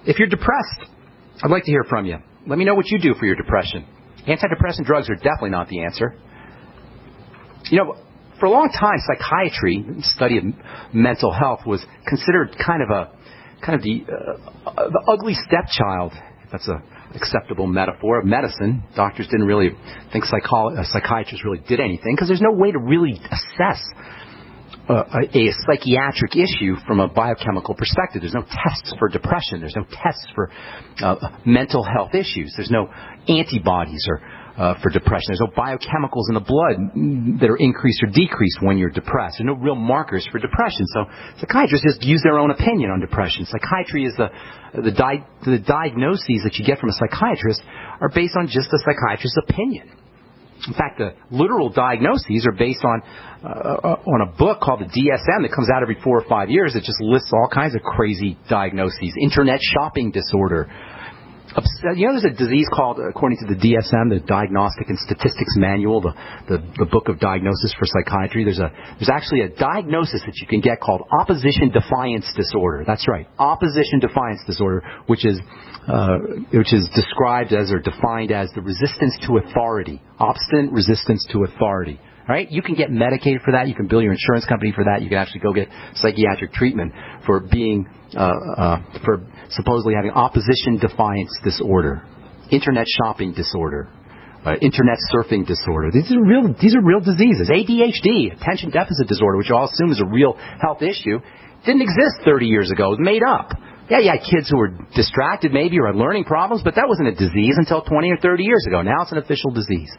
If you're depressed, I'd like to hear from you. Let me know what you do for your depression. Antidepressant drugs are definitely not the answer. For a long time, psychiatry, the study of mental health, was considered kind of the ugly stepchild, if that's an acceptable metaphor, of medicine. Doctors didn't really think psychiatrists really did anything because there's no way to really assess a psychiatric issue from a biochemical perspective. There's no tests for depression. There's no tests for mental health issues. There's no antibodies for depression. There's no biochemicals in the blood that are increased or decreased when you're depressed. There's no real markers for depression. So psychiatrists just use their own opinion on depression. Psychiatry is the diagnoses that you get from a psychiatrist are based on just the psychiatrist's opinion. In fact, the literal diagnoses are based on a book called the DSM that comes out every 4 or 5 years that just lists all kinds of crazy diagnoses. Internet shopping disorder. There's a disease called, according to the DSM, the Diagnostic and Statistics Manual, the book of diagnosis for psychiatry. There's actually a diagnosis that you can get called opposition defiance disorder. That's right, opposition defiance disorder, which is described as or defined as the resistance to authority, obstinate resistance to authority. All right, you can get medicated for that. You can bill your insurance company for that. You can actually go get psychiatric treatment for being for supposedly having opposition defiance disorder, internet shopping disorder, internet surfing disorder. These are real diseases. ADHD, attention deficit disorder, which I'll assume is a real health issue, didn't exist 30 years ago. It was made up. Yeah, you had kids who were distracted maybe or had learning problems, but that wasn't a disease until 20 or 30 years ago. Now it's an official disease.